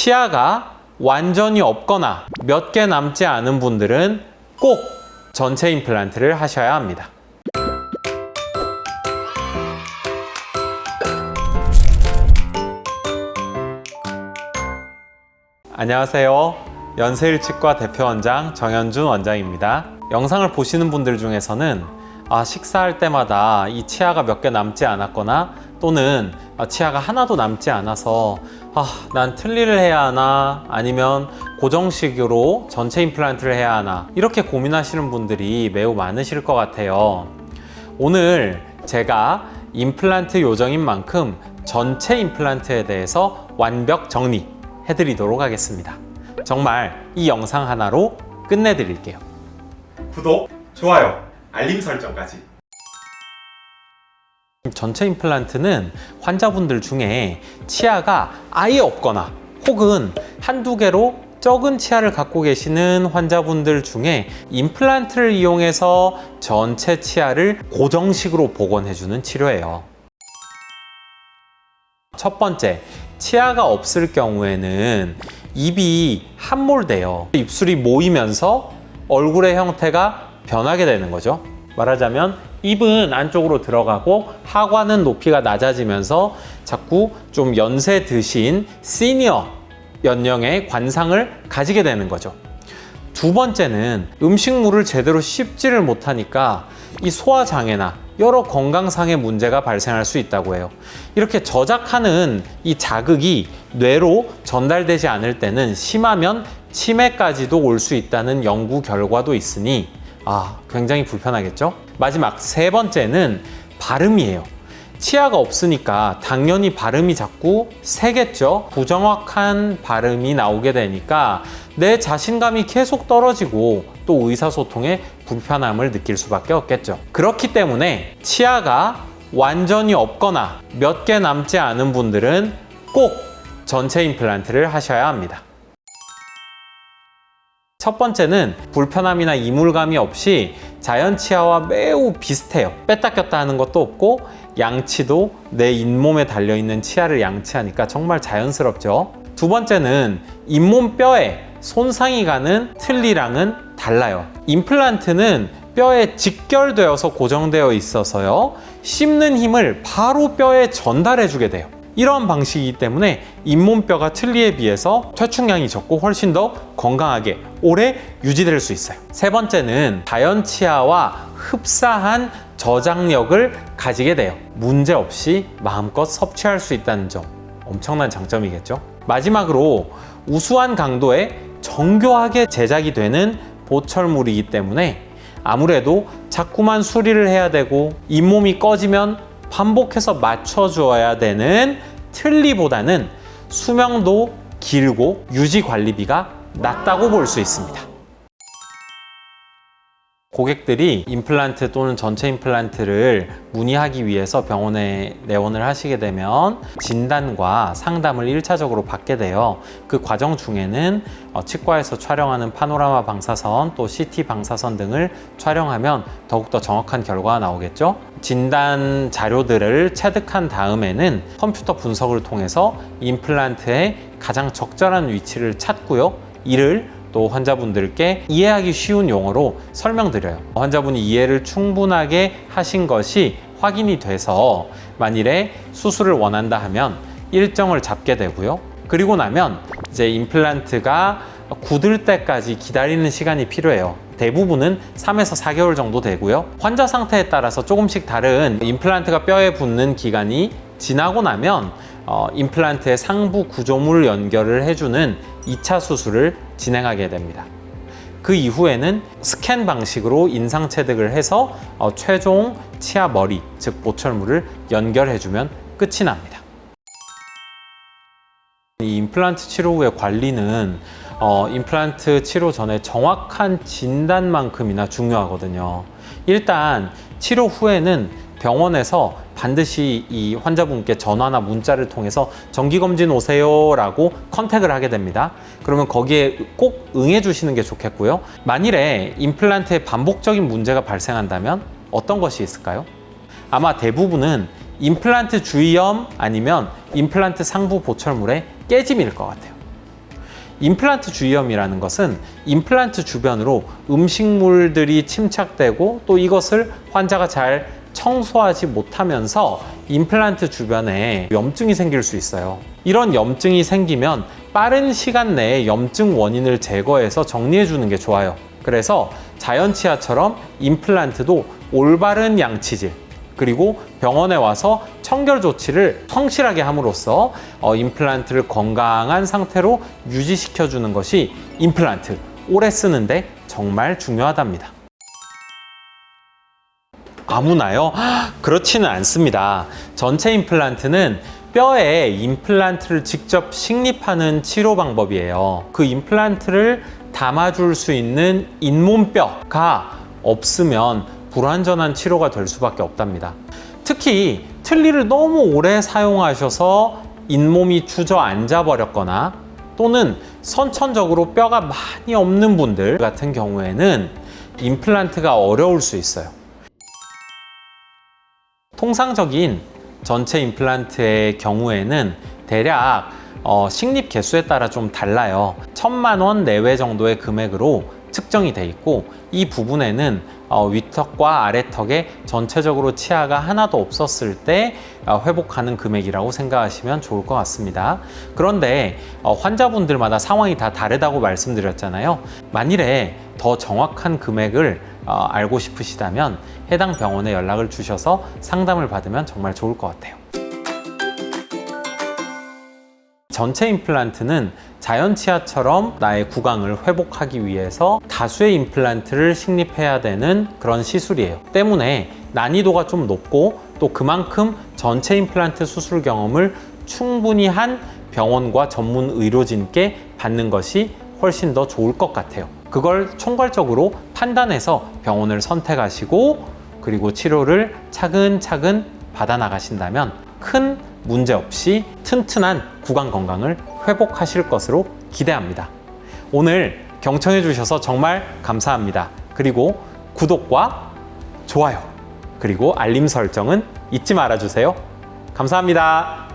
치아가 완전히 없거나 몇 개 남지 않은 분들은 꼭 전체 임플란트를 하셔야 합니다. 안녕하세요. 연세일치과 대표원장 정현준 원장입니다. 영상을 보시는 분들 중에서는 식사할 때마다 이 치아가 몇 개 남지 않았거나 또는 치아가 하나도 남지 않아서 난 틀니를 해야 하나 아니면 고정식으로 전체 임플란트를 해야 하나 이렇게 고민하시는 분들이 매우 많으실 것 같아요. 오늘 제가 임플란트 요정인 만큼 전체 임플란트에 대해서 완벽 정리 해드리도록 하겠습니다. 정말 이 영상 하나로 끝내드릴게요. 구독, 좋아요, 알림 설정까지. 전체 임플란트는 환자분들 중에 치아가 아예 없거나 혹은 한두 개로 적은 치아를 갖고 계시는 환자분들 중에 임플란트를 이용해서 전체 치아를 고정식으로 복원해주는 치료예요. 첫 번째, 치아가 없을 경우에는 입이 함몰돼요. 입술이 모이면서 얼굴의 형태가 변하게 되는 거죠. 말하자면 입은 안쪽으로 들어가고 하관은 높이가 낮아지면서 자꾸 좀 연세 드신 시니어 연령의 관상을 가지게 되는 거죠. 두 번째는 음식물을 제대로 씹지를 못하니까 이 소화장애나 여러 건강상의 문제가 발생할 수 있다고 해요. 이렇게 저작하는 이 자극이 뇌로 전달되지 않을 때는 심하면 치매까지도 올 수 있다는 연구 결과도 있으니 굉장히 불편하겠죠? 마지막 세 번째는 발음이에요. 치아가 없으니까 당연히 발음이 자꾸 새겠죠? 부정확한 발음이 나오게 되니까 내 자신감이 계속 떨어지고 또 의사소통에 불편함을 느낄 수밖에 없겠죠. 그렇기 때문에 치아가 완전히 없거나 몇 개 남지 않은 분들은 꼭 전체 임플란트를 하셔야 합니다. 첫 번째는 불편함이나 이물감이 없이 자연 치아와 매우 비슷해요. 뺐다 꼈다 하는 것도 없고 양치도 내 잇몸에 달려있는 치아를 양치하니까 정말 자연스럽죠. 두 번째는 잇몸 뼈에 손상이 가는 틀니랑은 달라요. 임플란트는 뼈에 직결되어서 고정되어 있어서요, 씹는 힘을 바로 뼈에 전달해 주게 돼요. 이런 방식이기 때문에 잇몸뼈가 틀니에 비해서 퇴축량이 적고 훨씬 더 건강하게 오래 유지될 수 있어요. 세 번째는 자연 치아와 흡사한 저장력을 가지게 돼요. 문제없이 마음껏 섭취할 수 있다는 점, 엄청난 장점이겠죠. 마지막으로 우수한 강도의 정교하게 제작이 되는 보철물이기 때문에 아무래도 자꾸만 수리를 해야 되고 잇몸이 꺼지면 반복해서 맞춰줘야 되는 틀니보다는 수명도 길고 유지 관리비가 낮다고 볼 수 있습니다. 고객들이 임플란트 또는 전체 임플란트를 문의하기 위해서 병원에 내원을 하시게 되면 진단과 상담을 1차적으로 받게 돼요. 그 과정 중에는 치과에서 촬영하는 파노라마 방사선 또 CT 방사선 등을 촬영하면 더욱더 정확한 결과가 나오겠죠. 진단 자료들을 체득한 다음에는 컴퓨터 분석을 통해서 임플란트의 가장 적절한 위치를 찾고요. 이를 또 환자분들께 이해하기 쉬운 용어로 설명드려요. 환자분이 이해를 충분하게 하신 것이 확인이 돼서 만일에 수술을 원한다 하면 일정을 잡게 되고요. 그리고 나면 이제 임플란트가 굳을 때까지 기다리는 시간이 필요해요. 대부분은 3에서 4개월 정도 되고요. 환자 상태에 따라서 조금씩 다른 임플란트가 뼈에 붙는 기간이 지나고 나면 임플란트의 상부 구조물 연결을 해주는 2차 수술을 진행하게 됩니다. 그 이후에는 스캔 방식으로 인상 체득을 해서 최종 치아 머리, 즉 보철물을 연결해주면 끝이 납니다. 이 임플란트 치료 후의 관리는 임플란트 치료 전에 정확한 진단만큼이나 중요하거든요. 일단 치료 후에는 병원에서 반드시 이 환자분께 전화나 문자를 통해서 정기검진 오세요 라고 컨택을 하게 됩니다. 그러면 거기에 꼭 응해 주시는 게 좋겠고요. 만일에 임플란트에 반복적인 문제가 발생한다면 어떤 것이 있을까요? 아마 대부분은 임플란트 주위염 아니면 임플란트 상부 보철물의 깨짐일 것 같아요. 임플란트 주위염이라는 것은 임플란트 주변으로 음식물들이 침착되고 또 이것을 환자가 잘 청소하지 못하면서 임플란트 주변에 염증이 생길 수 있어요. 이런 염증이 생기면 빠른 시간 내에 염증 원인을 제거해서 정리해 주는 게 좋아요. 그래서 자연치아처럼 임플란트도 올바른 양치질 그리고 병원에 와서 청결 조치를 성실하게 함으로써 임플란트를 건강한 상태로 유지시켜 주는 것이 임플란트 오래 쓰는데 정말 중요하답니다. 아무나요? 그렇지는 않습니다. 전체 임플란트는 뼈에 임플란트를 직접 식립하는 치료 방법이에요. 그 임플란트를 담아줄 수 있는 잇몸뼈가 없으면 불완전한 치료가 될 수밖에 없답니다. 특히 틀니를 너무 오래 사용하셔서 잇몸이 주저앉아 버렸거나 또는 선천적으로 뼈가 많이 없는 분들 같은 경우에는 임플란트가 어려울 수 있어요. 통상적인 전체 임플란트의 경우에는 대략 식립 개수에 따라 좀 달라요. 1,000만 원 내외 정도의 금액으로 측정이 돼 있고 이 부분에는 윗턱과 아래턱에 전체적으로 치아가 하나도 없었을 때 회복하는 금액이라고 생각하시면 좋을 것 같습니다. 그런데 환자분들마다 상황이 다 다르다고 말씀드렸잖아요. 만일에 더 정확한 금액을 알고 싶으시다면 해당 병원에 연락을 주셔서 상담을 받으면 정말 좋을 것 같아요. 전체 임플란트는 자연치아처럼 나의 구강을 회복하기 위해서 다수의 임플란트를 식립해야 되는 그런 시술이에요. 때문에 난이도가 좀 높고 또 그만큼 전체 임플란트 수술 경험을 충분히 한 병원과 전문 의료진께 받는 것이 훨씬 더 좋을 것 같아요. 그걸 총괄적으로 판단해서 병원을 선택하시고 그리고 치료를 차근차근 받아나가신다면 큰 문제 없이 튼튼한 구강 건강을 회복하실 것으로 기대합니다. 오늘 경청해 주셔서 정말 감사합니다. 그리고 구독과 좋아요 그리고 알림 설정은 잊지 말아 주세요. 감사합니다.